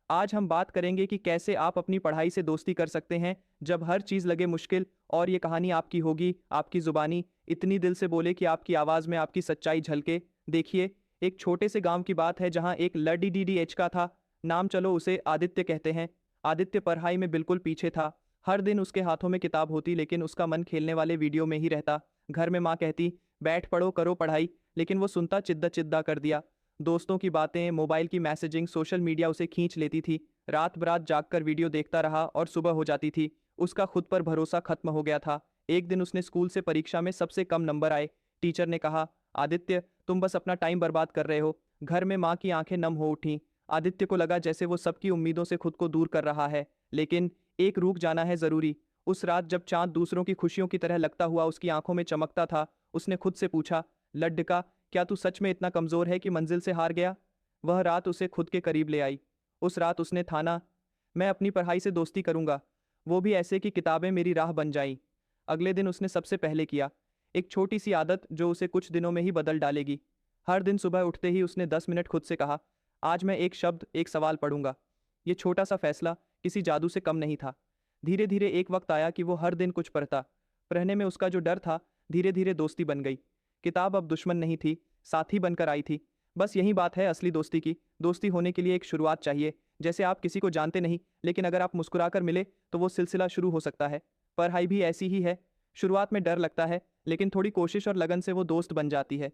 आज हम बात करेंगे कि कैसे आप अपनी पढ़ाई से दोस्ती कर सकते हैं जब हर चीज़ लगे मुश्किल। और ये कहानी आपकी होगी, आपकी जुबानी इतनी दिल से बोले कि आपकी आवाज़ में आपकी सच्चाई झलके। देखिए, एक छोटे से गांव की बात है जहां एक लड़ी डी डी एच का था। नाम चलो उसे आदित्य कहते हैं। आदित्य पढ़ाई में बिल्कुल पीछे था। हर दिन उसके हाथों में किताब होती लेकिन उसका मन खेलने वाले वीडियो में ही रहता। घर में माँ कहती, बैठ पढ़ो करो पढ़ाई, लेकिन वो सुनता चिद्दा चिद्दा कर दिया। दोस्तों की बातें, मोबाइल की मैसेजिंग, सोशल मीडिया उसे खींच लेती थी। रात बरात जागकर वीडियो देखता रहा और सुबह हो जाती थी। उसका खुद पर भरोसा खत्म हो गया था। एक दिन उसने स्कूल से परीक्षा में सबसे कम नंबर आए। टीचर ने कहा, आदित्य तुम बस अपना टाइम बर्बाद कर रहे हो। घर में माँ की आंखें नम हो उठी। आदित्य को लगा जैसे वो सबकी उम्मीदों से खुद को दूर कर रहा है। लेकिन एक रुक जाना है जरूरी। उस रात जब चांद दूसरों की खुशियों की तरह लगता हुआ उसकी आंखों में चमकता था, उसने खुद से पूछा, लड्डका, क्या तू सच में इतना कमजोर है कि मंजिल से हार गया? वह रात उसे खुद के करीब ले आई। उस रात उसने ठाना, मैं अपनी पढ़ाई से दोस्ती करूंगा, वो भी ऐसे कि किताबें मेरी राह बन जाईं। अगले दिन उसने सबसे पहले किया, एक छोटी सी आदत जो उसे कुछ दिनों में ही बदल डालेगी। हर दिन सुबह उठते ही उसने 10 मिनट खुद से कहा, आज मैं एक शब्द एक सवाल पढ़ूंगा। ये छोटा सा फैसला किसी जादू से कम नहीं था। धीरे धीरे एक वक्त आया कि वो हर दिन कुछ पढ़ता। पढ़ने में उसका जो डर था, धीरे धीरे दोस्ती बन गई। किताब अब दुश्मन नहीं थी, साथी बनकर आई थी। बस यही बात है असली दोस्ती की। दोस्ती होने के लिए एक शुरुआत चाहिए। जैसे आप किसी को जानते नहीं, लेकिन अगर आप मुस्कुराकर मिले तो वो सिलसिला शुरू हो सकता है। पढ़ाई भी ऐसी ही है। शुरुआत में डर लगता है, लेकिन थोड़ी कोशिश और लगन से वो दोस्त बन जाती है।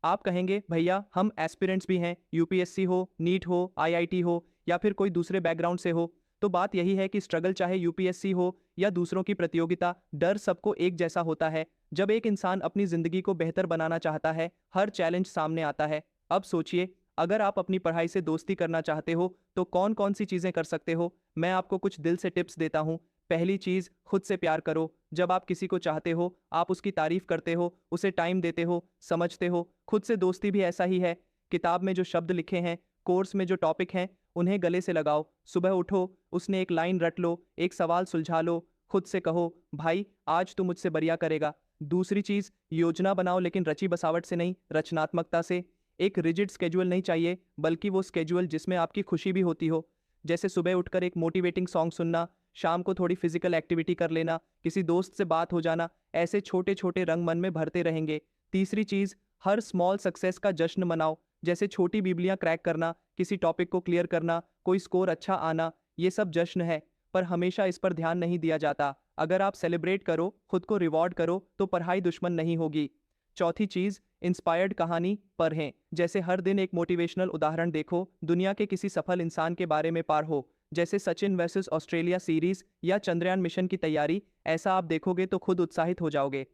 आप कहेंगे, भैया हम एस्पिरेंट्स भी हैं, यूपीएससी हो, नीट हो, आईआईटी हो या फिर कोई दूसरे बैकग्राउंड से हो। तो बात यही है कि स्ट्रगल चाहे यूपीएससी हो या दूसरों की प्रतियोगिता, डर सबको एक जैसा होता है। जब एक इंसान अपनी जिंदगी को बेहतर बनाना चाहता है, हर चैलेंज सामने आता है। अब सोचिए, अगर आप अपनी पढ़ाई से दोस्ती करना चाहते हो तो कौन कौन सी चीजें कर सकते हो। मैं आपको कुछ दिल से टिप्स देता हूं। पहली चीज, खुद से प्यार करो। जब आप किसी को चाहते हो, आप उसकी तारीफ करते हो, उसे टाइम देते हो, समझते हो। खुद से दोस्ती भी ऐसा ही है। किताब में जो शब्द लिखे हैं, कोर्स में जो टॉपिक हैं, उन्हें गले से लगाओ। सुबह उठो, उसने एक लाइन रट लो, एक सवाल सुलझा लो। खुद से कहो, भाई आज तू मुझसे बढ़िया करेगा। दूसरी चीज, योजना बनाओ, लेकिन रची बसावट से नहीं, रचनात्मकता से। एक रिजिड स्केड्यूल नहीं चाहिए, बल्कि वो स्केड्यूल जिसमें आपकी खुशी भी होती हो। जैसे सुबह उठकर एक मोटिवेटिंग सॉन्ग सुनना, शाम को थोड़ी फिजिकल एक्टिविटी कर लेना, किसी दोस्त से बात हो जाना। ऐसे छोटे छोटे रंग मन में भरते रहेंगे। तीसरी चीज, हर स्मॉल सक्सेस का जश्न मनाओ। जैसे छोटी बिजलियां क्रैक करना, किसी टॉपिक को क्लियर करना, कोई स्कोर अच्छा आना। ये सब जश्न है, पर हमेशा इस पर ध्यान नहीं दिया जाता। अगर आप सेलिब्रेट करो, खुद को रिवॉर्ड करो, तो पढ़ाई दुश्मन नहीं होगी। चौथी चीज, इंस्पायर्ड कहानी पढ़ें। जैसे हर दिन एक मोटिवेशनल उदाहरण देखो, दुनिया के किसी सफल इंसान के बारे में पढ़ो। जैसे सचिन वर्सेस ऑस्ट्रेलिया सीरीज या चंद्रयान मिशन की तैयारी। ऐसा आप देखोगे तो खुद उत्साहित हो जाओगे।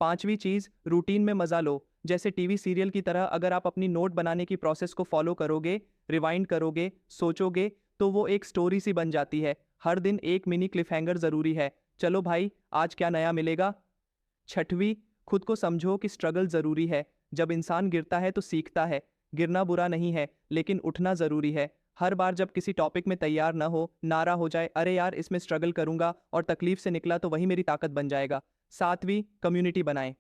पांचवी चीज, रूटीन में मजा लो। जैसे टीवी सीरियल की तरह अगर आप अपनी नोट बनाने की प्रोसेस को फॉलो करोगे, रिवाइंड करोगे, सोचोगे, तो वो एक स्टोरी सी बन जाती है। हर दिन एक मिनी क्लिफहैंगर जरूरी है। चलो भाई, आज क्या नया मिलेगा। छठवीं, खुद को समझो कि स्ट्रगल जरूरी है। जब इंसान गिरता है तो सीखता है। गिरना बुरा नहीं है, लेकिन उठना जरूरी है। हर बार जब किसी टॉपिक में तैयार ना हो, नारा हो जाए, अरे यार इसमें स्ट्रगल करूंगा, और तकलीफ से निकला तो वही मेरी ताकत बन जाएगा। सातवीं, कम्युनिटी बनाएं।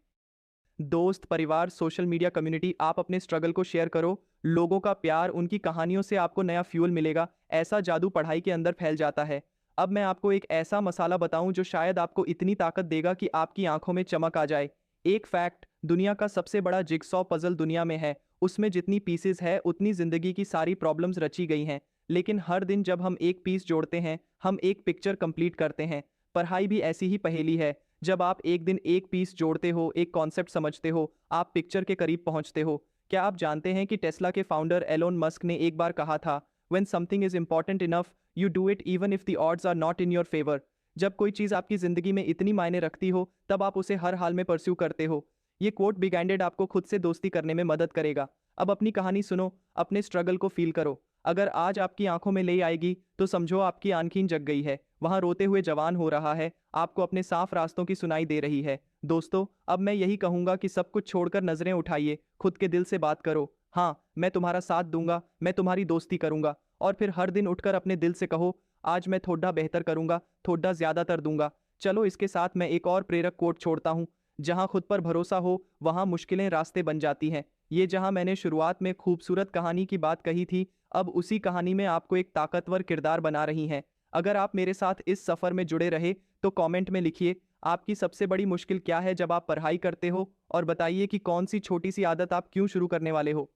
दोस्त, परिवार, सोशल मीडिया कम्युनिटी। आप अपने स्ट्रगल को शेयर करो। लोगों का प्यार, उनकी कहानियों से आपको नया फ्यूल मिलेगा। ऐसा जादू पढ़ाई के अंदर फैल जाता है। अब मैं आपको एक ऐसा मसाला बताऊं जो शायद आपको इतनी ताकत देगा कि आपकी आंखों में चमक आ जाए। एक फैक्ट, दुनिया का सबसे बड़ा जिगसॉ पजल दुनिया में है। उसमें जितनी पीसेस है उतनी जिंदगी की सारी प्रॉब्लम्स रची गई हैं। लेकिन हर दिन जब हम एक पीस जोड़ते हैं, हम एक पिक्चर कंप्लीट करते हैं। पढ़ाई भी ऐसी ही पहेली है। जब आप एक दिन एक पीस जोड़ते हो, एक कॉन्सेप्ट समझते हो, आप पिक्चर के करीब पहुंचते हो। क्या आप जानते हैं कि टेस्ला के फाउंडर एलोन मस्क ने एक बार कहा था, when something is important enough you do it even if the odds are not in your favour. जब कोई चीज आपकी जिंदगी में इतनी मायने रखती हो, तब आप उसे हर हाल में परस्यू करते हो। ये कोट बिग हैंडेड आपको खुद से दोस्ती करने में मदद करेगा। अब अपनी कहानी सुनो, अपने स्ट्रगल को फील करो। अगर आज आपकी आंखों में ले आएगी तो समझो आपकी आंखें जग गई है। वहां रोते हुए जवान हो रहा है, आपको अपने साफ रास्तों की सुनाई दे रही है। दोस्तों, अब मैं यही कहूंगा कि सब कुछ छोड़कर नजरें उठाइए, खुद के दिल से बात करो। हाँ, मैं तुम्हारा साथ दूंगा, मैं तुम्हारी दोस्ती करूंगा। और फिर हर दिन उठकर अपने दिल से कहो, आज मैं थोड़ा बेहतर करूंगा, थोड़ा ज्यादातर दूंगा। चलो इसके साथ मैं एक और प्रेरक कोट छोड़ता हूं, जहां खुद पर भरोसा हो वहां मुश्किलें रास्ते बन जाती हैं। ये जहां मैंने शुरुआत में खूबसूरत कहानी की बात कही थी, अब उसी कहानी में आपको एक ताकतवर किरदार बना रही हैं। अगर आप मेरे साथ इस सफर में जुड़े रहे तो कमेंट में लिखिए आपकी सबसे बड़ी मुश्किल क्या है जब आप पढ़ाई करते हो, और बताइए कि कौन सी छोटी सी आदत आप क्यों शुरू करने वाले हो।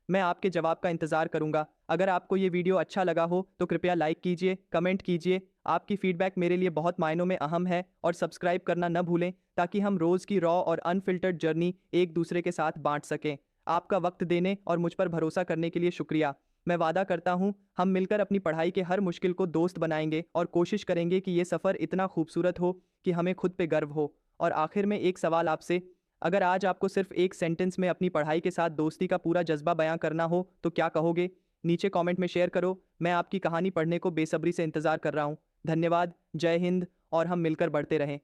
मैं आपके जवाब का इंतजार करूंगा। अगर आपको ये वीडियो अच्छा लगा हो तो कृपया लाइक कीजिए, कमेंट कीजिए। आपकी फीडबैक मेरे लिए बहुत मायनों में अहम है, और सब्सक्राइब करना न भूलें ताकि हम रोज की रॉ और अनफिल्टर्ड जर्नी एक दूसरे के साथ बांट सकें। आपका वक्त देने और मुझ पर भरोसा करने के लिए शुक्रिया। मैं वादा करता हूँ हम मिलकर अपनी पढ़ाई के हर मुश्किल को दोस्त बनाएंगे और कोशिश करेंगे कि ये सफ़र इतना खूबसूरत हो कि हमें खुद पे गर्व हो। और आखिर में एक सवाल आपसे, अगर आज आपको सिर्फ एक सेंटेंस में अपनी पढ़ाई के साथ दोस्ती का पूरा जज्बा बयां करना हो तो क्या कहोगे? नीचे कमेंट में शेयर करो। मैं आपकी कहानी पढ़ने को बेसब्री से इंतजार कर रहा हूँ। धन्यवाद, जय हिंद, और हम मिलकर बढ़ते रहें।